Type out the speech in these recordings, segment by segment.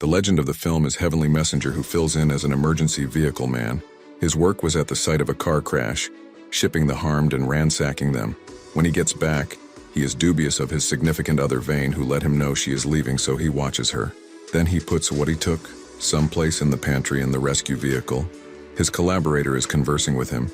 The legend of the film is Heavenly Messenger, who fills in as an emergency vehicle man. His work was at the site of a car crash, shipping the harmed and ransacking them. When he gets back, he is dubious of his significant other Vane, who let him know she is leaving, so he watches her. Then he puts what he took someplace in the pantry in the rescue vehicle. His collaborator is conversing with him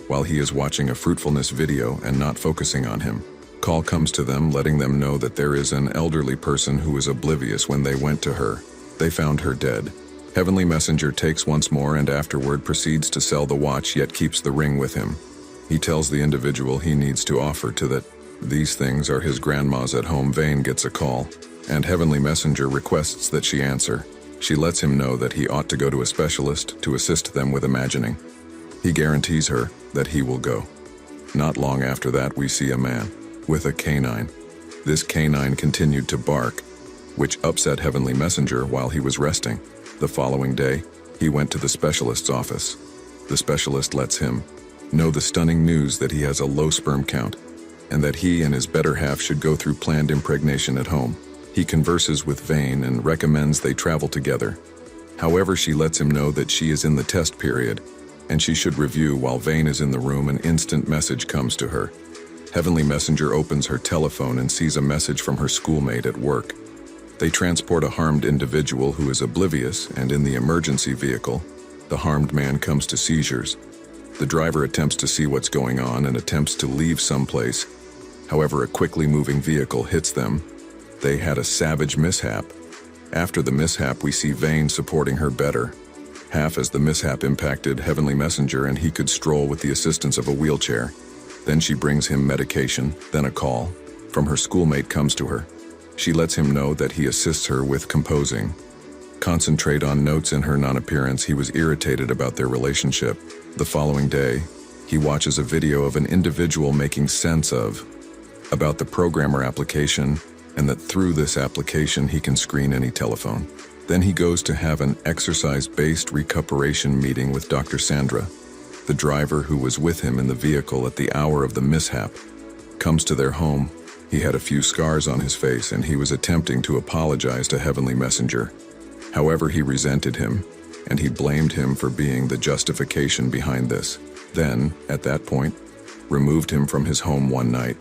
while he is watching a fruitfulness video and not focusing on him. Call comes to them, letting them know that there is an elderly person who was oblivious when they went to her. They found her dead. Heavenly Messenger takes once more and afterward proceeds to sell the watch, yet keeps the ring with him. He tells the individual he needs to offer to that these things are his grandma's at home. Vane gets a call, and Heavenly Messenger requests that she answer. She lets him know that he ought to go to a specialist to assist them with imagining. He guarantees her that he will go. Not long after that, we see a man with a canine. This canine continued to bark, which upset Heavenly Messenger while he was resting. The following day, he went to the specialist's office. The specialist lets him know the stunning news that he has a low sperm count, and that he and his better half should go through planned impregnation at home. He converses with Vane and recommends they travel together. However, she lets him know that she is in the test period, and she should review. While Vane is in the room, an instant message comes to her. Heavenly Messenger opens her telephone and sees a message from her schoolmate at work. They transport a harmed individual who is oblivious, and in the emergency vehicle, the harmed man comes to seizures. The driver attempts to see what's going on and attempts to leave someplace. However, a quickly moving vehicle hits them. They had a savage mishap. After the mishap, we see Vane supporting her better half as the mishap impacted Heavenly Messenger, and he could stroll with the assistance of a wheelchair. Then she brings him medication. Then a call from her schoolmate comes to her. She lets him know that he assists her with composing. Concentrate on notes in her non-appearance. He was irritated about their relationship. The following day, he watches a video of an individual making sense about the programmer application, and that through this application he can screen any telephone. Then he goes to have an exercise-based recuperation meeting with Dr. Sandra. The driver who was with him in the vehicle at the hour of the mishap comes to their home. He had a few scars on his face, and he was attempting to apologize to Heavenly Messenger. However, he resented him, and he blamed him for being the justification behind this. Then, at that point, removed him from his home one night.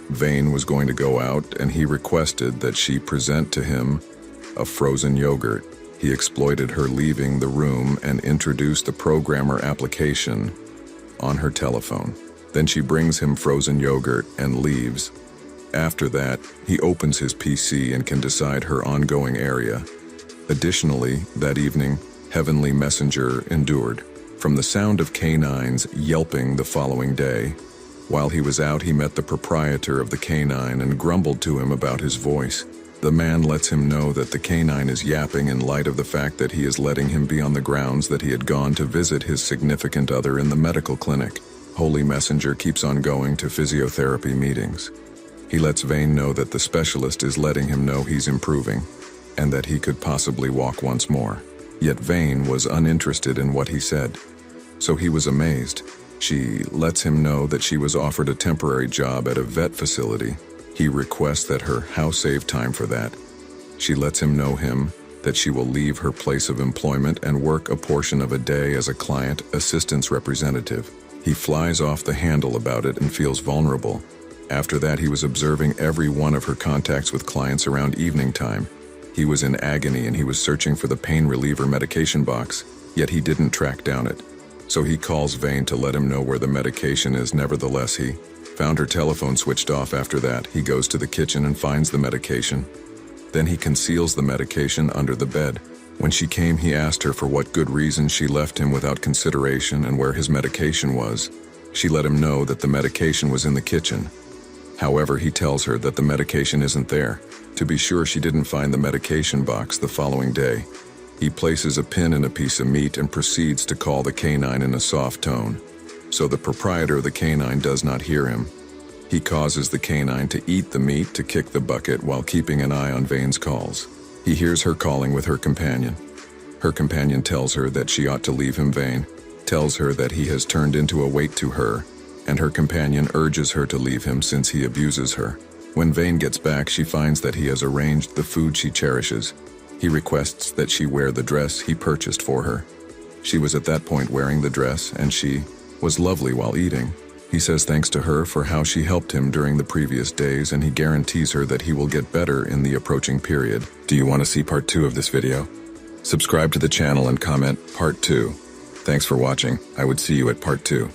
Vane was going to go out, and he requested that she present to him a frozen yogurt. He exploited her leaving the room and introduced the programmer application on her telephone. Then she brings him frozen yogurt and leaves. After that, he opens his PC and can decide her ongoing area. Additionally, that evening, Heavenly Messenger endured from the sound of canines yelping the following day. While he was out, he met the proprietor of the canine and grumbled to him about his voice. The man lets him know that the canine is yapping in light of the fact that he is letting him be on the grounds that he had gone to visit his significant other in the medical clinic. Holy Messenger keeps on going to physiotherapy meetings. He lets Vane know that the specialist is letting him know he's improving, and that he could possibly walk once more. Yet Vane was uninterested in what he said, so he was amazed. She lets him know that she was offered a temporary job at a vet facility. He requests that her house save time for that. She lets him know that she will leave her place of employment and work a portion of a day as a client assistance representative. He flies off the handle about it and feels vulnerable. After that, he was observing every one of her contacts with clients around evening time. He was in agony, and he was searching for the pain reliever medication box, yet he didn't track down it. So he calls Vane to let him know where the medication is. Nevertheless, he found her telephone switched off. After that, he goes to the kitchen and finds the medication. Then he conceals the medication under the bed. When she came, he asked her for what good reason she left him without consideration and where his medication was. She let him know that the medication was in the kitchen. However, he tells her that the medication isn't there. To be sure, she didn't find the medication box. The following day, he places a pin in a piece of meat and proceeds to call the canine in a soft tone. So the proprietor of the canine does not hear him. He causes the canine to eat the meat to kick the bucket while keeping an eye on Vane's calls. He hears her calling with her companion. Her companion tells her that she ought to leave him. Vane tells her that he has turned into a weight to her, and her companion urges her to leave him since he abuses her. When Vane gets back, she finds that he has arranged the food she cherishes. He requests that she wear the dress he purchased for her. She was at that point wearing the dress, and she was lovely while eating. He says thanks to her for how she helped him during the previous days, and he guarantees her that he will get better in the approaching period. Do you want to see part 2 of this video? Subscribe to the channel and comment part 2. Thanks for watching. I would see you at part 2.